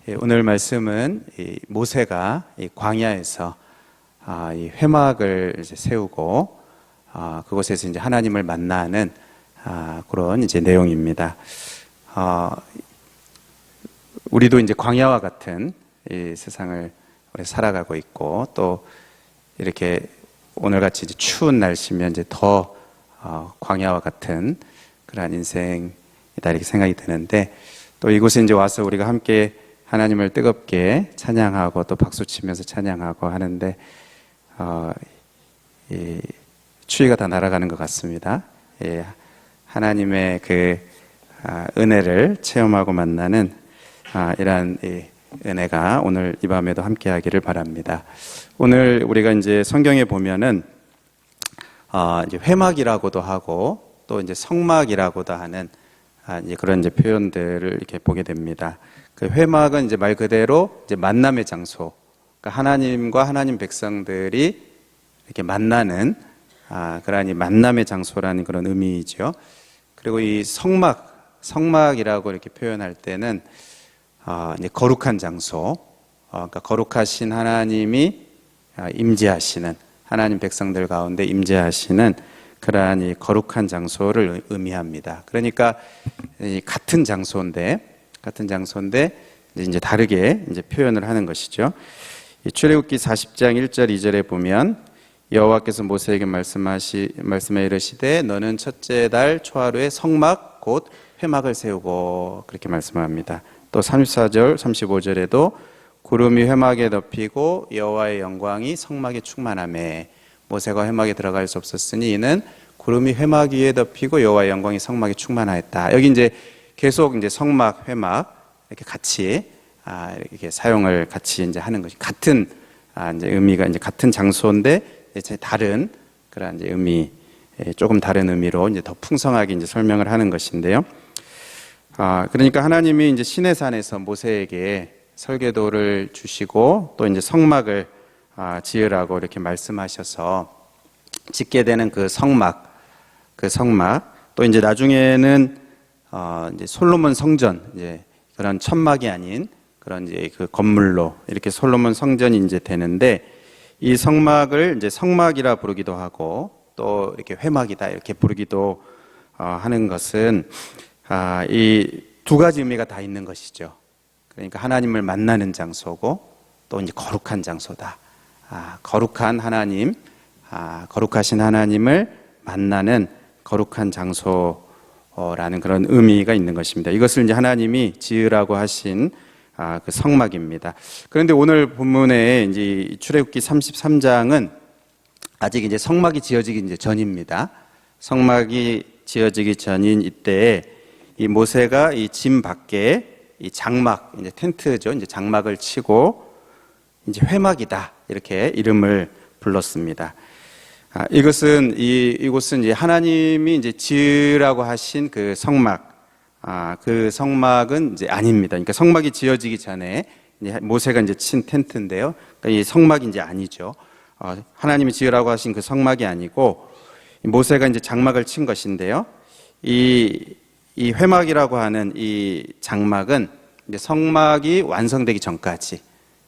오늘 말씀은 모세가 광야에서 이 회막을 이제 세우고 그곳에서 이제 하나님을 만나는 그런 이제 내용입니다. 우리도 이제 광야와 같은 이 세상을 살아가고 있고, 또 이렇게 오늘같이 이제 추운 날씨면 이제 더 광야와 같은 그러한 인생이다 이렇게 생각이 드는데, 또 이곳에 이제 와서 우리가 함께 하나님을 뜨겁게 찬양하고 또 박수치면서 찬양하고 하는데 이 추위가 다 날아가는 것 같습니다. 하나님의 그 은혜를 체험하고 만나는 이러한 은혜가 오늘 이 밤에도 함께하기를 바랍니다. 오늘 우리가 이제 성경에 보면은 이제 회막이라고도 하고 또 이제 성막이라고도 하는 이제 그런 이제 표현들을 이렇게 보게 됩니다. 그 회막은 이제 말 그대로 이제 만남의 장소, 그러니까 하나님과 하나님 백성들이 이렇게 만나는 그러한 이 만남의 장소라는 그런 의미이죠. 그리고 이 성막이라고 이렇게 표현할 때는 이제 거룩한 장소, 그러니까 거룩하신 하나님이 임재하시는, 하나님 백성들 가운데 임재하시는 그러한 이 거룩한 장소를 의미합니다. 그러니까 같은 장소인데 이제 다르게 이제 표현을 하는 것이죠. 출애굽기 40장 1절 2절에 보면 여호와께서 모세에게 말씀해 이르시되 너는 첫째 달 초하루에 성막 곧 회막을 세우고, 그렇게 말씀합니다. 또 34절 35절에도 구름이 회막에 덮이고 여호와의 영광이 성막에 충만하매 모세가 회막에 들어갈 수 없었으니 이는 구름이 회막 위에 덮이고 여호와의 영광이 성막에 충만하였다. 여기 이제 계속 이제 성막, 회막 이렇게 같이 이렇게 사용을 같이 이제 하는 것이 같은 이제 의미가 이제 같은 장소인데 이제 다른 그런 이제 의미, 조금 다른 의미로 이제 더 풍성하게 이제 설명을 하는 것인데요. 그러니까 하나님이 이제 시내산에서 모세에게 설계도를 주시고 또 이제 성막을 지으라고 이렇게 말씀하셔서 짓게 되는 그 성막 또 이제 나중에는 이제 솔로몬 성전, 이제 그런 천막이 아닌 그런 이제 그 건물로 이렇게 솔로몬 성전이 이제 되는데, 이 성막을 이제 성막이라 부르기도 하고 또 이렇게 회막이다 이렇게 부르기도 하는 것은 이 두 가지 의미가 다 있는 것이죠. 그러니까 하나님을 만나는 장소고 또 이제 거룩한 장소다. 거룩한 하나님, 거룩하신 하나님을 만나는 거룩한 장소라는 그런 의미가 있는 것입니다. 이것을 이제 하나님이 지으라고 하신 그 성막입니다. 그런데 오늘 본문에 이제 출애굽기 33장은 아직 이제 성막이 지어지기 이제 전입니다. 성막이 지어지기 전인 이때에 이 모세가 이 짐 밖에 이 장막, 이제 텐트죠. 이제 장막을 치고 이제 회막이다 이렇게 이름을 불렀습니다. 이곳은 이제 하나님이 이제 지으라고 하신 그 성막, 그 성막은 이제 아닙니다. 그러니까 성막이 지어지기 전에 이제 모세가 이제 친 텐트인데요. 그러니까 이 성막이 이제 아니죠. 하나님이 지으라고 하신 그 성막이 아니고 모세가 이제 장막을 친 것인데요. 이 회막이라고 하는 이 장막은 이제 성막이 완성되기 전까지,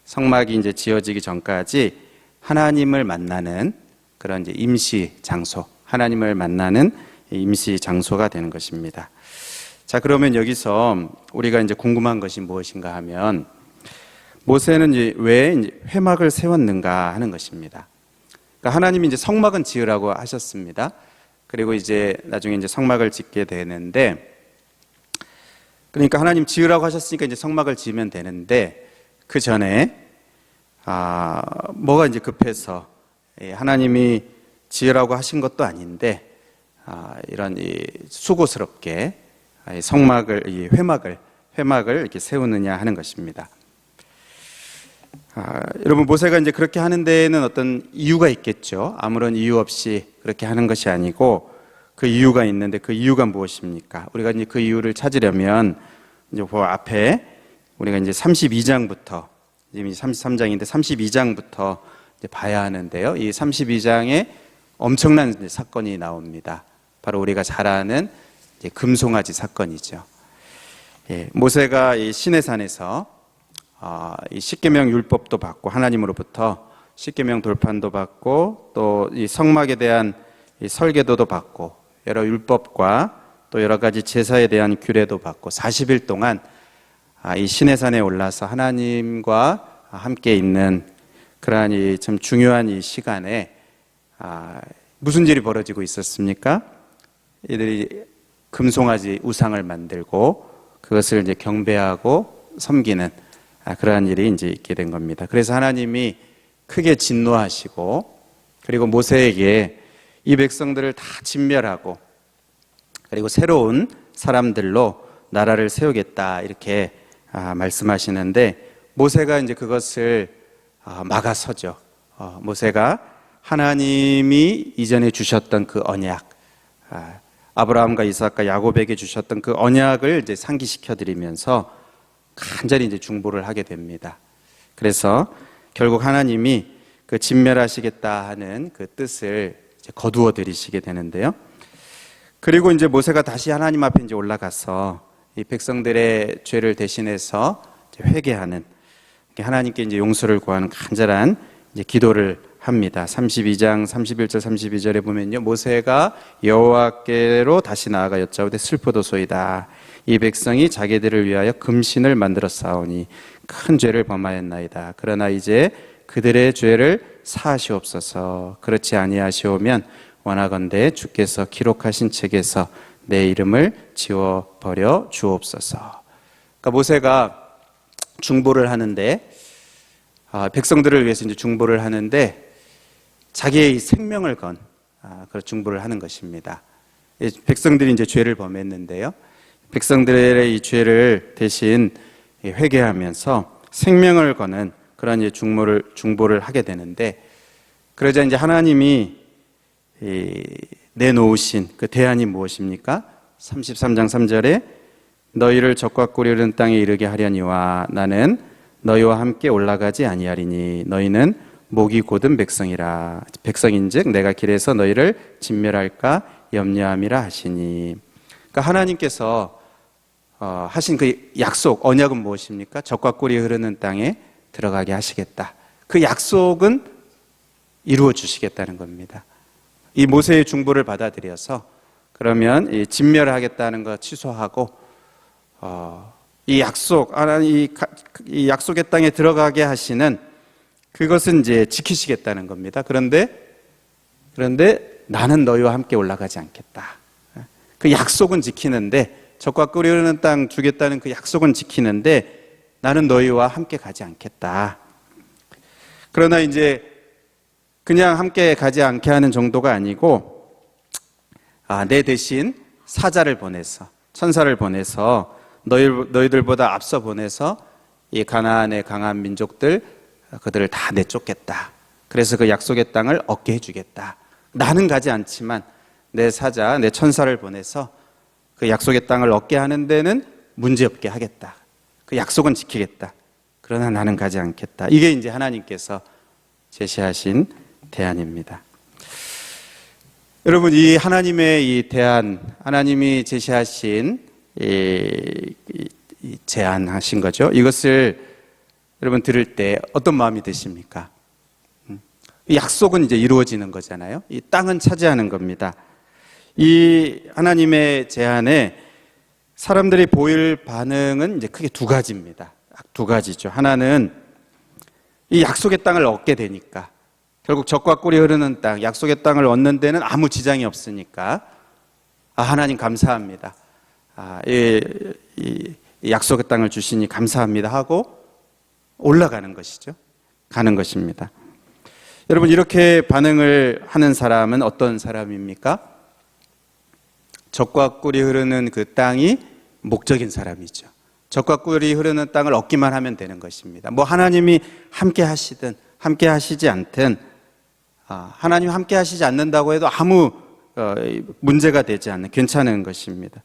성막이 이제 지어지기 전까지 하나님을 만나는 그런 이제 임시 장소, 하나님을 만나는 임시 장소가 되는 것입니다. 자, 그러면 여기서 우리가 이제 궁금한 것이 무엇인가 하면 모세는 이제 왜 이제 회막을 세웠는가 하는 것입니다. 그러니까 하나님이 이제 성막은 지으라고 하셨습니다. 그리고 이제 나중에 이제 성막을 짓게 되는데, 그러니까 하나님 지으라고 하셨으니까 이제 성막을 지으면 되는데, 그 전에 뭐가 이제 급해서 하나님이 지으라고 하신 것도 아닌데 이런 수고스럽게 성막을, 이 회막을 이렇게 세우느냐 하는 것입니다. 여러분, 모세가 이제 그렇게 하는 데에는 어떤 이유가 있겠죠. 아무런 이유 없이 그렇게 하는 것이 아니고 그 이유가 있는데, 그 이유가 무엇입니까? 우리가 이제 그 이유를 찾으려면 이제 그 앞에 우리가 이제 32장부터, 지금 33장인데 32장부터 이제 봐야 하는데요. 이 32장에 엄청난 사건이 나옵니다. 바로 우리가 잘 아는 이제 금송아지 사건이죠. 모세가 이 시내산에서 이 십계명 율법도 받고 하나님으로부터 십계명 돌판도 받고 또 이 성막에 대한 이 설계도도 받고 여러 율법과 또 여러 가지 제사에 대한 규례도 받고 40일 동안 이 시내산에 올라서 하나님과 함께 있는 그러한 이 참 중요한 이 시간에 무슨 일이 벌어지고 있었습니까? 이들이 금송아지 우상을 만들고 그것을 이제 경배하고 섬기는 그러한 일이 이제 있게 된 겁니다. 그래서 하나님이 크게 진노하시고 그리고 모세에게 이 백성들을 다 진멸하고 그리고 새로운 사람들로 나라를 세우겠다 이렇게 말씀하시는데 모세가 이제 그것을 막아서죠. 모세가 하나님이 이전에 주셨던 그 언약, 아브라함과 이삭과 야곱에게 주셨던 그 언약을 이제 상기시켜 드리면서 간절히 이제 중보를 하게 됩니다. 그래서 결국 하나님이 그 진멸하시겠다 하는 그 뜻을 이제 거두어 드리시게 되는데요. 그리고 이제 모세가 다시 하나님 앞에 이제 올라가서 이 백성들의 죄를 대신해서 이제 회개하는 하나님께 이제 용서를 구하는 간절한 이제 기도를 합니다. 32장 31절 32절에 보면요. 모세가 여호와께로 다시 나아가 여짜오되 슬프도소이다. 이 백성이 자기들을 위하여 금신을 만들어 싸우니 큰 죄를 범하였나이다. 그러나 이제 그들의 죄를 사하시옵소서. 그렇지 아니하시오면 원하건대 주께서 기록하신 책에서 내 이름을 지워버려 주옵소서. 그러니까 모세가 중보를 하는데 백성들을 위해서 이제 중보를 하는데 자기의 생명을 건 그런 중보를 하는 것입니다. 백성들이 이제 죄를 범했는데요. 백성들의 이 죄를 대신 회개하면서 생명을 거는 그런 이제 중보를 하게 되는데 그러자 이제 하나님이 내놓으신 그 대안이 무엇입니까? 33장 3절에 너희를 적과 꿀이 흐르는 땅에 이르게 하려니와 나는 너희와 함께 올라가지 아니하리니 너희는 목이 곧은 백성이라. 백성인즉 내가 길에서 너희를 진멸할까 염려함이라 하시니. 그러니까 하나님께서 하신 그 약속, 언약은 무엇입니까? 적과 꿀이 흐르는 땅에 들어가게 하시겠다. 그 약속은 이루어 주시겠다는 겁니다. 이 모세의 중보를 받아들여서 그러면 이 진멸을 하겠다는 거 취소하고 이 약속, 이 약속의 땅에 들어가게 하시는 그것은 이제 지키시겠다는 겁니다. 그런데 나는 너희와 함께 올라가지 않겠다. 그 약속은 지키는데 적과 꿀이 흐르는 땅 주겠다는 그 약속은 지키는데 나는 너희와 함께 가지 않겠다. 그러나 이제 그냥 함께 가지 않게 하는 정도가 아니고 내 대신 사자를 보내서 천사를 보내서 너희들보다 앞서 보내서 이 가나안의 강한 민족들 그들을 다 내쫓겠다. 그래서 그 약속의 땅을 얻게 해주겠다. 나는 가지 않지만 내 사자, 내 천사를 보내서 그 약속의 땅을 얻게 하는 데는 문제없게 하겠다. 그 약속은 지키겠다. 그러나 나는 가지 않겠다. 이게 이제 하나님께서 제시하신 대안입니다. 여러분, 이 하나님의 이 대안, 하나님이 제시하신 이 제안하신 거죠. 이것을 여러분 들을 때 어떤 마음이 드십니까? 이 약속은 이제 이루어지는 거잖아요. 이 땅은 차지하는 겁니다. 이 하나님의 제안에 사람들이 보일 반응은 이제 크게 두 가지입니다. 두 가지죠. 하나는 이 약속의 땅을 얻게 되니까 결국 적과 꿀이 흐르는 땅, 약속의 땅을 얻는 데는 아무 지장이 없으니까 하나님 감사합니다. 이 약속의 땅을 주시니 감사합니다 하고 올라가는 것이죠. 가는 것입니다. 여러분, 이렇게 반응을 하는 사람은 어떤 사람입니까? 적과 꿀이 흐르는 그 땅이 목적인 사람이죠. 적과 꿀이 흐르는 땅을 얻기만 하면 되는 것입니다. 뭐 하나님이 함께 하시든 함께 하시지 않든 하나님 함께 하시지 않는다고 해도 아무 문제가 되지 않는 괜찮은 것입니다.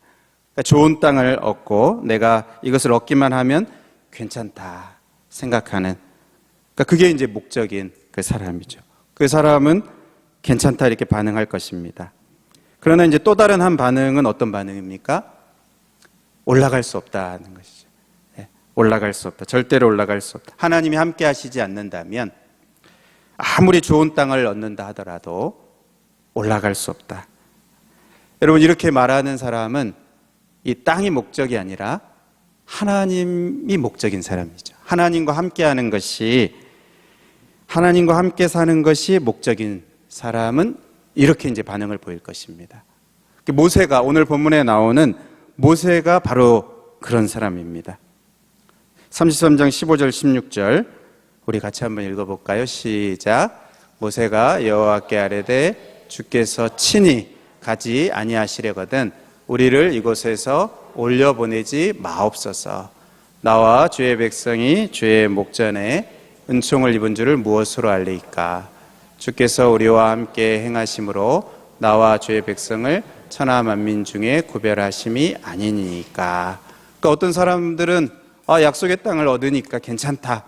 그러니까 좋은 땅을 얻고 내가 이것을 얻기만 하면 괜찮다 생각하는, 그러니까 그게 이제 목적인 그 사람이죠. 그 사람은 괜찮다 이렇게 반응할 것입니다. 그러나 이제 또 다른 한 반응은 어떤 반응입니까? 올라갈 수 없다는 것이죠. 올라갈 수 없다. 절대로 올라갈 수 없다. 하나님이 함께 하시지 않는다면 아무리 좋은 땅을 얻는다 하더라도 올라갈 수 없다. 여러분, 이렇게 말하는 사람은 이 땅이 목적이 아니라 하나님이 목적인 사람이죠. 하나님과 함께 하는 것이, 하나님과 함께 사는 것이 목적인 사람은 이렇게 이제 반응을 보일 것입니다. 모세가, 오늘 본문에 나오는 모세가 바로 그런 사람입니다. 33장 15절 16절 우리 같이 한번 읽어볼까요? 시작. 모세가 여호와께 아뢰되 주께서 친히 가지 아니하시려거든 우리를 이곳에서 올려보내지 마옵소서. 나와 주의 백성이 주의 목전에 은총을 입은 줄을 무엇으로 알리이까? 주께서 우리와 함께 행하심으로 나와 주의 백성을 천하 만민 중에 구별하심이 아니니까. 그러니까 어떤 사람들은 약속의 땅을 얻으니까 괜찮다,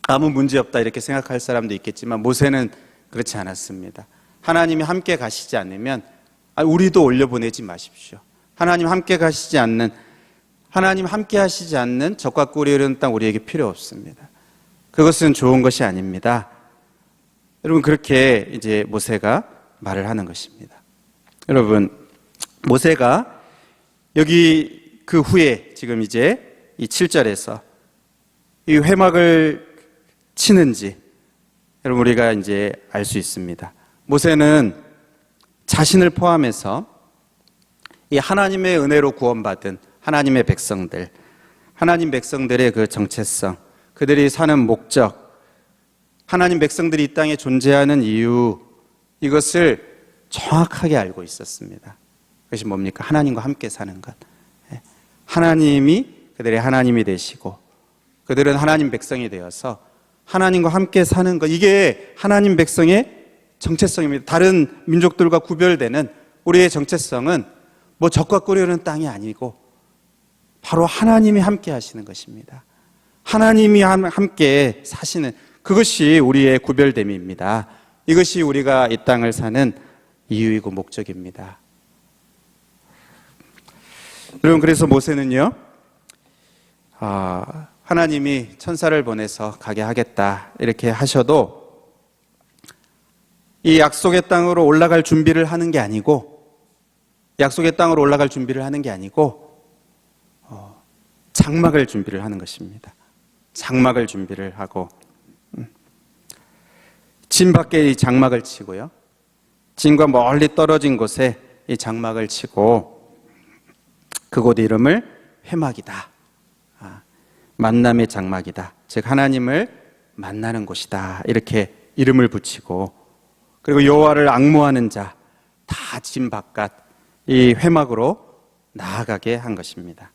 아무 문제 없다 이렇게 생각할 사람도 있겠지만 모세는 그렇지 않았습니다. 하나님이 함께 가시지 않으면 우리도 올려보내지 마십시오. 하나님 함께 가시지 않는, 하나님 함께 하시지 않는 적과 꿀이 흐르는 땅 우리에게 필요 없습니다. 그것은 좋은 것이 아닙니다. 여러분, 그렇게 이제 모세가 말을 하는 것입니다. 여러분, 모세가 여기 그 후에 지금 이제 이 7절에서 이 회막을 치는지 여러분 우리가 이제 알 수 있습니다. 모세는 자신을 포함해서 이 하나님의 은혜로 구원받은 하나님의 백성들, 하나님 백성들의 그 정체성, 그들이 사는 목적, 하나님 백성들이 이 땅에 존재하는 이유, 이것을 정확하게 알고 있었습니다. 그것이 뭡니까? 하나님과 함께 사는 것. 하나님이 그들의 하나님이 되시고 그들은 하나님 백성이 되어서 하나님과 함께 사는 것, 이게 하나님 백성의 정체성입니다. 다른 민족들과 구별되는 우리의 정체성은 뭐 적과 꿀이 흐르는 땅이 아니고 바로 하나님이 함께 하시는 것입니다. 하나님이 함께 사시는, 그것이 우리의 구별됨입니다. 이것이 우리가 이 땅을 사는 이유이고 목적입니다. 여러분, 그래서 모세는요, 하나님이 천사를 보내서 가게 하겠다 이렇게 하셔도 이 약속의 땅으로 올라갈 준비를 하는 게 아니고, 약속의 땅으로 올라갈 준비를 하는 게 아니고 장막을 준비를 하는 것입니다. 장막을 준비를 하고 진 밖에 이 장막을 치고요, 진과 멀리 떨어진 곳에 이 장막을 치고 그곳 이름을 회막이다, 만남의 장막이다, 즉 하나님을 만나는 곳이다 이렇게 이름을 붙이고, 그리고 여호와를 앙모하는 자 다 진 바깥 이 회막으로 나아가게 한 것입니다.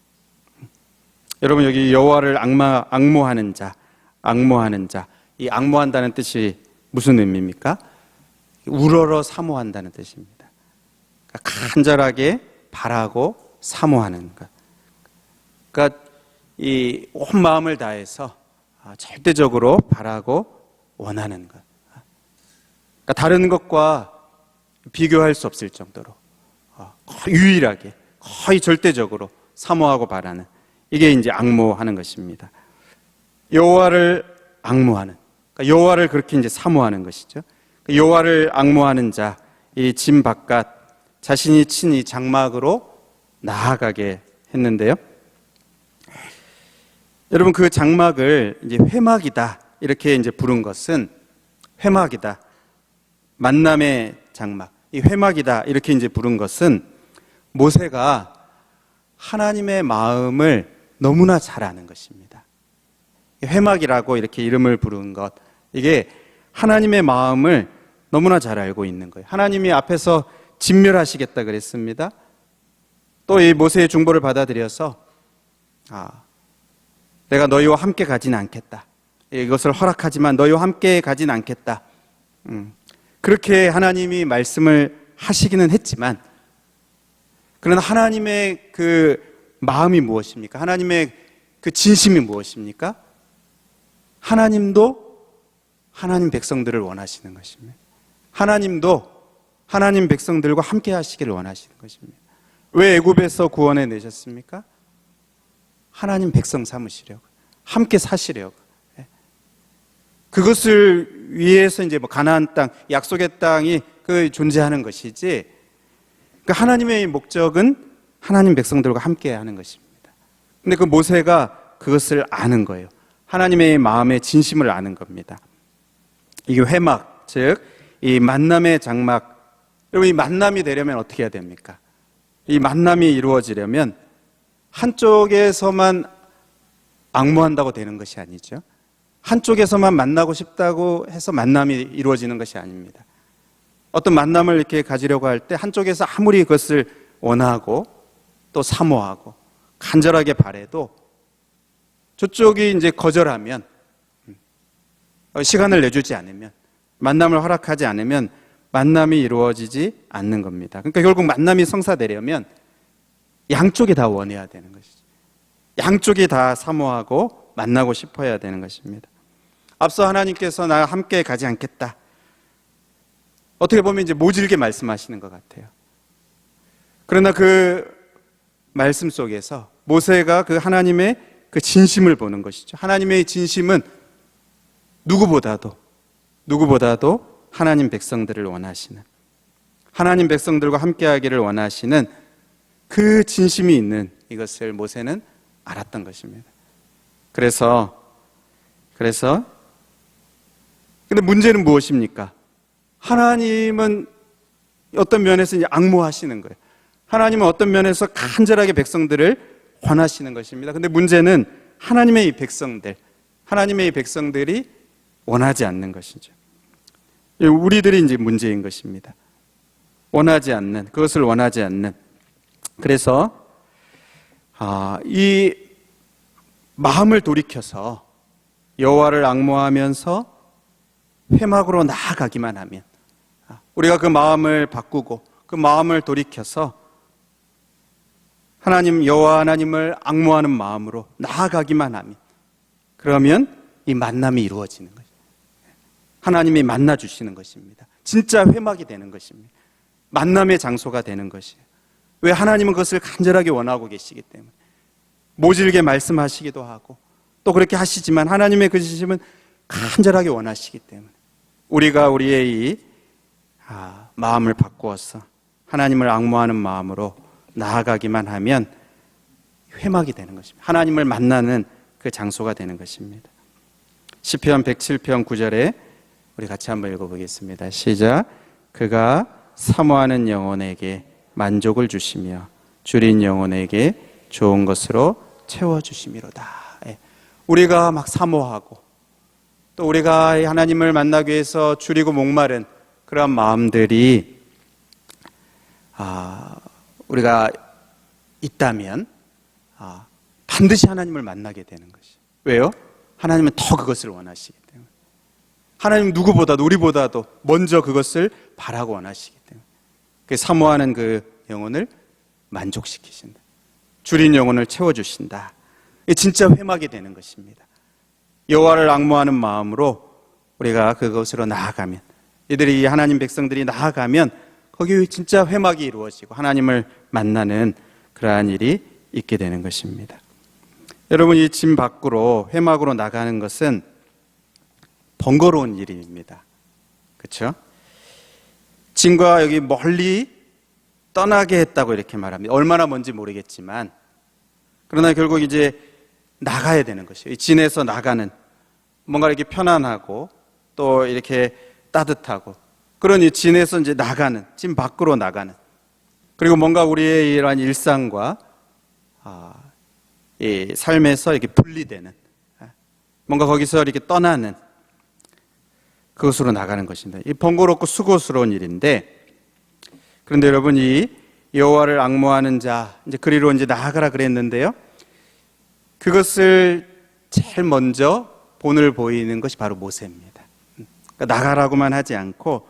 여러분, 여기 여호와를 앙모하는 자, 앙모하는 자, 이 앙모한다는 뜻이 무슨 의미입니까? 우러러 사모한다는 뜻입니다. 간절하게 바라고 사모하는 것. 그러니까 이 온 마음을 다해서 절대적으로 바라고 원하는 것. 그러니까 다른 것과 비교할 수 없을 정도로 유일하게 거의 절대적으로 사모하고 바라는, 이게 이제 앙모하는 것입니다. 여호와를 앙모하는, 그러니까 여호와를 그렇게 이제 사모하는 것이죠. 여호와를 앙모하는 자, 이 진 바깥 자신이 친 이 장막으로 나아가게 했는데요. 여러분, 그 장막을 이제 회막이다 이렇게 이제 부른 것은, 회막이다, 만남의 장막, 이 회막이다 이렇게 이제 부른 것은 모세가 하나님의 마음을 너무나 잘 아는 것입니다. 회막이라고 이렇게 이름을 부른 것, 이게 하나님의 마음을 너무나 잘 알고 있는 거예요. 하나님이 앞에서 진멸하시겠다 그랬습니다. 또 이 모세의 중보를 받아들여서 내가 너희와 함께 가지는 않겠다, 이것을 허락하지만 너희와 함께 가지는 않겠다, 그렇게 하나님이 말씀을 하시기는 했지만, 그러나 하나님의 그 마음이 무엇입니까? 하나님의 그 진심이 무엇입니까? 하나님도 하나님 백성들을 원하시는 것입니다. 하나님도 하나님 백성들과 함께 하시기를 원하시는 것입니다. 왜 애굽에서 구원해 내셨습니까? 하나님 백성 삼으시려고. 함께 사시려고. 그것을 위해서 이제 뭐 가나안 땅, 약속의 땅이 그 존재하는 것이지. 그 하나님의 목적은 하나님 백성들과 함께 하는 것입니다. 근데 그 모세가 그것을 아는 거예요. 하나님의 마음의 진심을 아는 겁니다. 이게 회막, 즉 이 만남의 장막. 여러분, 이 만남이 되려면 어떻게 해야 됩니까? 이 만남이 이루어지려면 한쪽에서만 앙모한다고 되는 것이 아니죠. 한쪽에서만 만나고 싶다고 해서 만남이 이루어지는 것이 아닙니다. 어떤 만남을 이렇게 가지려고 할 때 한쪽에서 아무리 그것을 원하고 또 사모하고 간절하게 바래도 저쪽이 이제 거절하면, 시간을 내주지 않으면, 만남을 허락하지 않으면 만남이 이루어지지 않는 겁니다. 그러니까 결국 만남이 성사되려면 양쪽이 다 원해야 되는 것이죠. 양쪽이 다 사모하고 만나고 싶어야 되는 것입니다. 앞서 하나님께서 나 함께 가지 않겠다. 어떻게 보면 이제 모질게 말씀하시는 것 같아요. 그러나 그 말씀 속에서 모세가 그 하나님의 그 진심을 보는 것이죠. 하나님의 진심은 누구보다도 하나님 백성들을 원하시는, 하나님 백성들과 함께하기를 원하시는 그 진심이 있는 이것을 모세는 알았던 것입니다. 그래서 근데 문제는 무엇입니까? 하나님은 어떤 면에서 이제 앙모하시는 거예요. 하나님은 어떤 면에서 간절하게 백성들을 원하시는 것입니다. 근데 문제는 하나님의 이 백성들이 원하지 않는 것이죠. 우리들이 이제 문제인 것입니다. 그것을 원하지 않는. 그래서 이 마음을 돌이켜서 여호와를 앙모하면서 회막으로 나아가기만 하면, 우리가 그 마음을 바꾸고 그 마음을 돌이켜서 여호와 하나님을 앙모하는 마음으로 나아가기만 하면, 그러면 이 만남이 이루어지는 거죠. 하나님이 만나주시는 것입니다. 진짜 회막이 되는 것입니다. 만남의 장소가 되는 것이에요. 왜? 하나님은 그것을 간절하게 원하고 계시기 때문에. 모질게 말씀하시기도 하고 또 그렇게 하시지만 하나님의 그 진심은 간절하게 원하시기 때문에 우리가 우리의 이 마음을 바꾸어서 하나님을 앙모하는 마음으로 나아가기만 하면 회막이 되는 것입니다. 하나님을 만나는 그 장소가 되는 것입니다. 시편 107편 9절에 우리 같이 한번 읽어보겠습니다. 시작. 그가 사모하는 영혼에게 만족을 주시며 줄인 영혼에게 좋은 것으로 채워주심이로다. 우리가 막 사모하고 또 우리가 하나님을 만나기 위해서 줄이고 목마른 그러한 마음들이 우리가 있다면 반드시 하나님을 만나게 되는 것이. 왜요? 하나님은 더 그것을 원하시기 때문에. 하나님은 누구보다도 우리보다도 먼저 그것을 바라고 원하시기 때문에 그 사모하는 그 영혼을 만족시키신다. 줄인 영혼을 채워주신다. 이게 진짜 회막이 되는 것입니다. 여호와를 앙모하는 마음으로 우리가 그것으로 나아가면, 이들이 하나님 백성들이 나아가면 거기 진짜 회막이 이루어지고 하나님을 만나는 그러한 일이 있게 되는 것입니다. 여러분, 이 진 밖으로 회막으로 나가는 것은 번거로운 일입니다. 그렇죠? 진과 여기 멀리 떠나게 했다고 이렇게 말합니다. 얼마나 먼지 모르겠지만, 그러나 결국 이제 나가야 되는 것이에요. 진에서 나가는, 뭔가 이렇게 편안하고 또 이렇게 따뜻하고 그런 이 진에서 이제 나가는, 진 밖으로 나가는, 그리고 뭔가 우리의 이러한 일상과 이 삶에서 이렇게 분리되는, 뭔가 거기서 이렇게 떠나는 그것으로 나가는 것입니다. 이 번거롭고 수고스러운 일인데, 그런데 여러분, 이 여호와를 앙모하는 자, 이제 그리로 이제 나아가라 그랬는데요. 그것을 제일 먼저 본을 보이는 것이 바로 모세입니다. 그러니까 나가라고만 하지 않고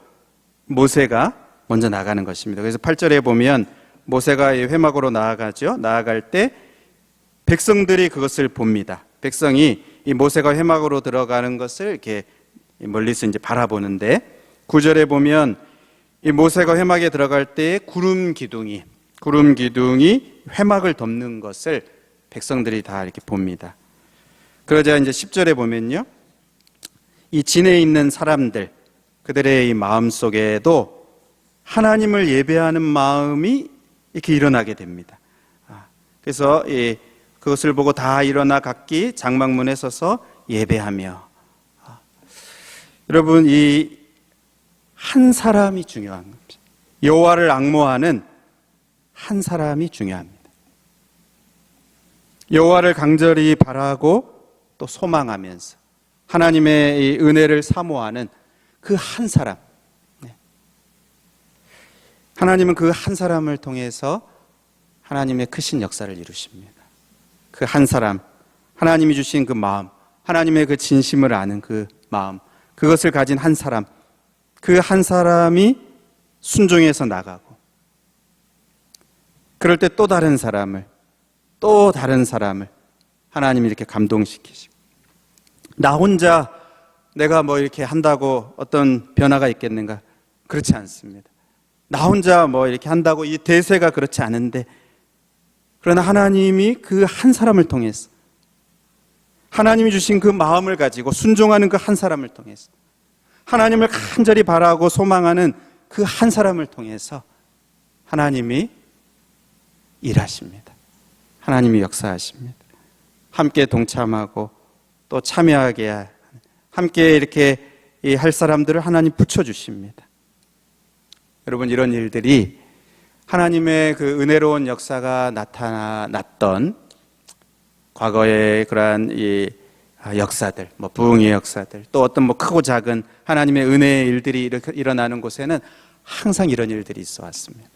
모세가 먼저 나가는 것입니다. 그래서 8절에 보면 모세가 회막으로 나아가죠. 나아갈 때 백성들이 그것을 봅니다. 백성이 이 모세가 회막으로 들어가는 것을 이렇게 멀리서 이제 바라보는데, 9절에 보면 이 모세가 회막에 들어갈 때 구름 기둥이 회막을 덮는 것을 백성들이 다 이렇게 봅니다. 그러자 이제 10절에 보면요, 이 진에 있는 사람들, 그들의 이 마음 속에도 하나님을 예배하는 마음이 이렇게 일어나게 됩니다. 그래서 그것을 보고 다 일어나 각기 장막문에 서서 예배하며. 여러분, 이 한 사람이 중요한 겁니다. 여호와를 앙모하는 한 사람이 중요합니다. 여호와를 간절히 바라고 또 소망하면서 하나님의 이 은혜를 사모하는 그 한 사람. 하나님은 그 한 사람을 통해서 하나님의 크신 역사를 이루십니다. 그 한 사람, 하나님이 주신 그 마음, 하나님의 그 진심을 아는 그 마음, 그것을 가진 한 사람, 그 한 사람이 순종해서 나가고, 그럴 때 또 다른 사람을 하나님이 이렇게 감동시키시고, 나 혼자 내가 뭐 이렇게 한다고 어떤 변화가 있겠는가? 그렇지 않습니다. 나 혼자 뭐 이렇게 한다고 이 대세가 그렇지 않은데, 그러나 하나님이 그 한 사람을 통해서, 하나님이 주신 그 마음을 가지고 순종하는 그 한 사람을 통해서, 하나님을 간절히 바라고 소망하는 그 한 사람을 통해서 하나님이 일하십니다. 하나님이 역사하십니다. 함께 동참하고 또 참여하게, 함께 이렇게 할 사람들을 하나님 붙여주십니다. 여러분, 이런 일들이 하나님의 그 은혜로운 역사가 나타났던 과거의 그러한 이 역사들, 뭐 부흥의 역사들, 또 어떤 뭐 크고 작은 하나님의 은혜의 일들이 일어나는 곳에는 항상 이런 일들이 있어 왔습니다.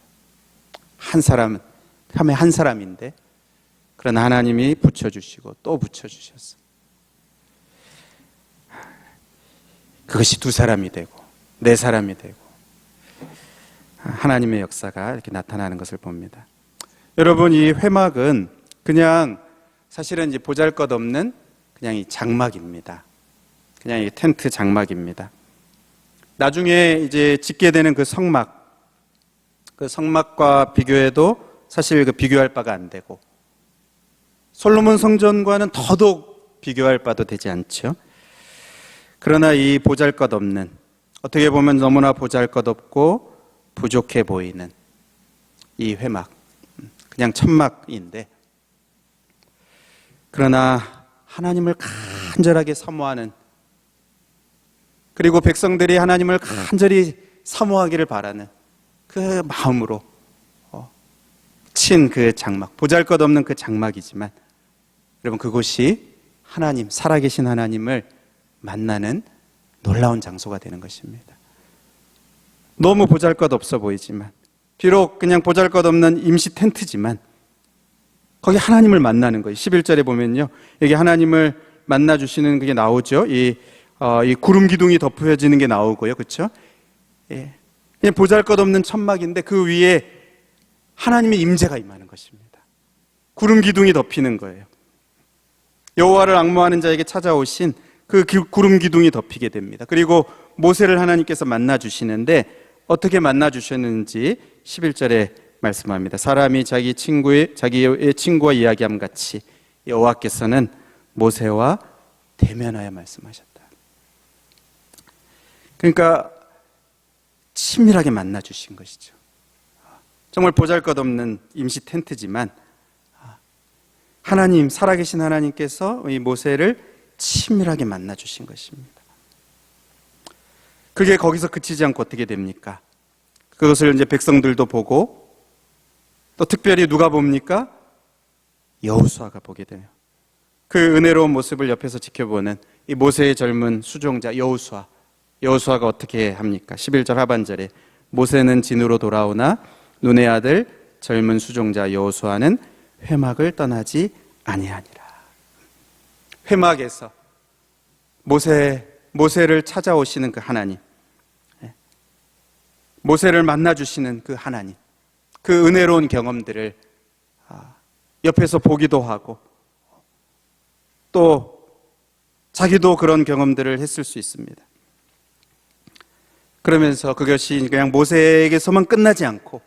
한 사람은 한 사람인데, 그러나 하나님이 붙여주시고 또 붙여주셨어요. 그것이 두 사람이 되고 네 사람이 되고 하나님의 역사가 이렇게 나타나는 것을 봅니다. 여러분, 이 회막은 그냥 사실은 이제 보잘것없는 그냥 이 장막입니다. 그냥 이 텐트 장막입니다. 나중에 이제 짓게 되는 그 성막과 비교해도 사실 그 비교할 바가 안 되고, 솔로몬 성전과는 더더욱 비교할 바도 되지 않죠. 그러나 이 보잘것없는, 어떻게 보면 너무나 보잘것없고 부족해 보이는 이 회막, 그냥 천막인데, 그러나 하나님을 간절하게 사모하는, 그리고 백성들이 하나님을 간절히 사모하기를 바라는 그 마음으로 친 그 장막, 보잘것없는 그 장막이지만, 여러분, 그곳이 하나님, 살아계신 하나님을 만나는 놀라운 장소가 되는 것입니다. 너무 보잘것없어 보이지만, 비록 그냥 보잘것없는 임시 텐트지만 거기 하나님을 만나는 거예요. 11절에 보면요, 여기 하나님을 만나주시는 그게 나오죠. 이 구름 기둥이 덮여지는 게 나오고요, 그렇죠? 그냥 보잘것없는 천막인데 그 위에 하나님의 임재가 임하는 것입니다. 구름 기둥이 덮이는 거예요. 여호와를 앙모하는 자에게 찾아오신 그 구름 기둥이 덮이게 됩니다. 그리고 모세를 하나님께서 만나주시는데, 어떻게 만나주셨는지 11절에 말씀합니다. 사람이 자기의 친구와 이야기함 같이 여호와께서는 모세와 대면하여 말씀하셨다. 그러니까 친밀하게 만나주신 것이죠. 정말 보잘것없는 임시 텐트지만 하나님, 살아계신 하나님께서 이 모세를 친밀하게 만나주신 것입니다. 그게 거기서 그치지 않고 어떻게 됩니까? 그것을 이제 백성들도 보고, 또 특별히 누가 봅니까? 여호수아가 보게 돼요. 그 은혜로운 모습을 옆에서 지켜보는 이 모세의 젊은 수종자 여호수아가 어떻게 합니까? 11절 하반절에 모세는 진으로 돌아오나 눈의 아들 젊은 수종자 여호수아는 회막을 떠나지 아니하니라. 회막에서 모세를 찾아오시는 그 하나님, 모세를 만나주시는 그 하나님, 그 은혜로운 경험들을 옆에서 보기도 하고, 또 자기도 그런 경험들을 했을 수 있습니다. 그러면서 그것이 그냥 모세에게서만 끝나지 않고,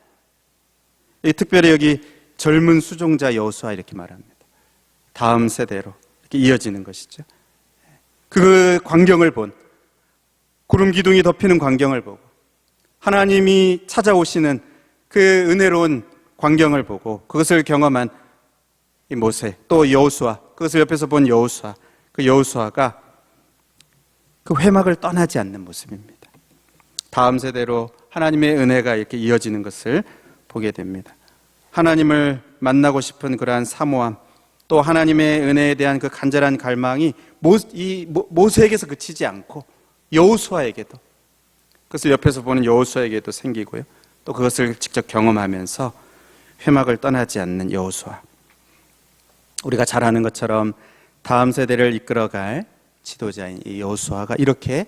특별히 여기 젊은 수종자 여호수아 이렇게 말합니다. 다음 세대로 이렇게 이어지는 것이죠. 그 광경을 본, 구름 기둥이 덮이는 광경을 보고 하나님이 찾아오시는 그 은혜로운 광경을 보고 그것을 경험한 이 모세, 또 여호수아, 그것을 옆에서 본 여호수아, 그 여호수아가 그 회막을 떠나지 않는 모습입니다. 다음 세대로 하나님의 은혜가 이렇게 이어지는 것을 보게 됩니다. 하나님을 만나고 싶은 그러한 사모함, 또 하나님의 은혜에 대한 그 간절한 갈망이 모세에게서 그치지 않고 여호수아에게도, 그것을 옆에서 보는 여호수아에게도 생기고요. 또 그것을 직접 경험하면서 회막을 떠나지 않는 여호수아. 우리가 잘 아는 것처럼 다음 세대를 이끌어갈 지도자인 이 여호수아가 이렇게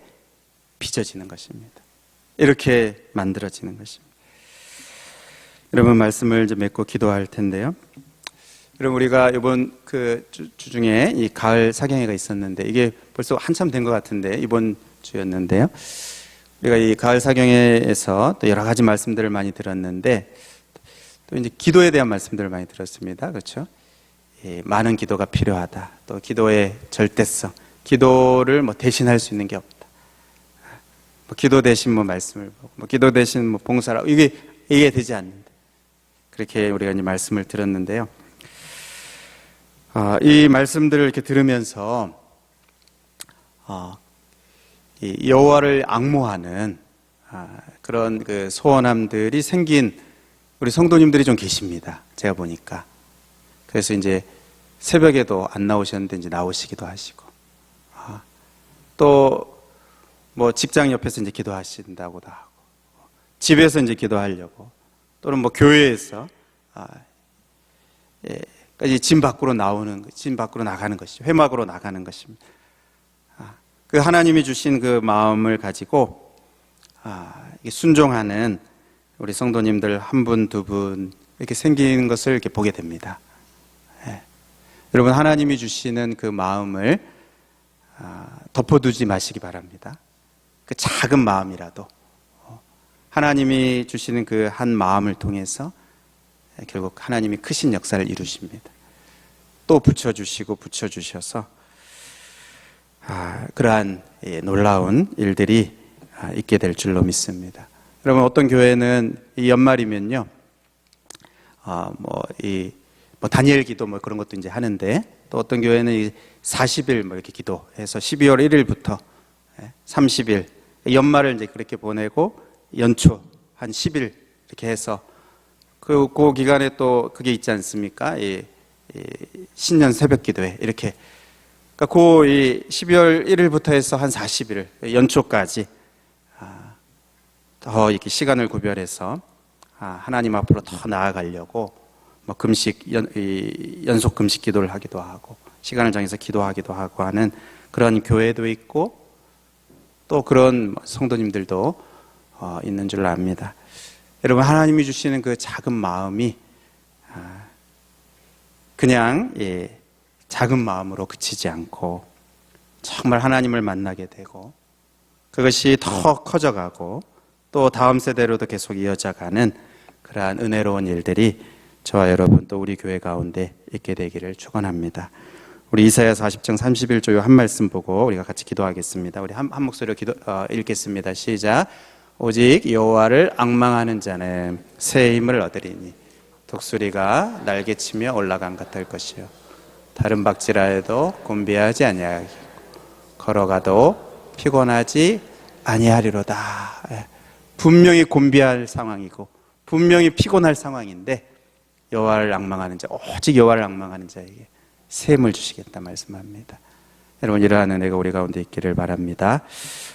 빚어지는 것입니다. 이렇게 만들어지는 것입니다. 여러분, 말씀을 이제 맺고 기도할 텐데요. 여러분, 우리가 이번 그 주 중에 이 가을 사경회가 있었는데 이게 벌써 한참 된 것 같은데 이번 주였는데요. 우리가 이 가을 사경회에서 또 여러 가지 말씀들을 많이 들었는데 또 이제 기도에 대한 말씀들을 많이 들었습니다. 그렇죠? 많은 기도가 필요하다. 또 기도의 절대성, 기도를 뭐 대신할 수 있는 게 없다. 뭐 기도 대신 뭐 말씀을 보고, 뭐 기도 대신 뭐 봉사라, 이게 되지 않는다. 그렇게 우리가 이제 말씀을 들었는데요. 이 말씀들을 이렇게 들으면서 이 여호와를 앙모하는 그런 그 소원함들이 생긴 우리 성도님들이 좀 계십니다. 제가 보니까. 그래서 이제 새벽에도 안 나오셨는데 이제 나오시기도 하시고, 또 뭐 직장 옆에서 이제 기도하신다고도 하고, 집에서 이제 기도하려고, 또는 뭐 교회에서 진 밖으로 나가는 것이, 회막으로 나가는 것입니다. 그 하나님이 주신 그 마음을 가지고 순종하는 우리 성도님들 한 분, 두 분 이렇게 생기는 것을 이렇게 보게 됩니다. 여러분, 하나님이 주시는 그 마음을 덮어두지 마시기 바랍니다. 그 작은 마음이라도 하나님이 주시는 그 한 마음을 통해서 결국 하나님이 크신 역사를 이루십니다. 또 붙여주셔서 그러한 놀라운 일들이 있게 될 줄로 믿습니다. 여러분, 어떤 교회는 이 연말이면요, 뭐 다니엘 기도 뭐 그런 것도 이제 하는데, 또 어떤 교회는 이 40일 뭐 이렇게 기도해서 12월 1일부터 30일 연말을 이제 그렇게 보내고 연초 한 10일 이렇게 해서 그 기간에 또 그게 있지 않습니까? 이 신년 새벽 기도회 이렇게. 그러니까 이 12월 1일부터 해서 한 40일 연초까지 더 이렇게 시간을 구별해서 하나님 앞으로 더 나아가려고 뭐 연속 금식 기도를 하기도 하고 시간을 정해서 기도하기도 하고 하는 그런 교회도 있고, 또 그런 성도님들도 있는 줄로 압니다. 여러분, 하나님이 주시는 그 작은 마음이 그냥 작은 마음으로 그치지 않고 정말 하나님을 만나게 되고 그것이 더 커져가고 또 다음 세대로도 계속 이어져가는 그러한 은혜로운 일들이 저와 여러분 또 우리 교회 가운데 있게 되기를 축원합니다. 우리 이사야 40장 31절 한 말씀 보고 우리가 같이 기도하겠습니다. 우리 한 목소리로 읽겠습니다. 시작. 오직 여호와를 앙망하는 자는 새 힘을 얻으리니 독수리가 날개치며 올라간 같을 것이요 다른 박질하여도 곤비하지 아니하고 걸어가도 피곤하지 아니하리로다. 분명히 곤비할 상황이고 분명히 피곤할 상황인데 여호와를 앙망하는 자, 오직 여호와를 앙망하는 자에게 새 힘을 주시겠다 말씀합니다. 여러분, 이러한 은혜가 우리 가운데 있기를 바랍니다.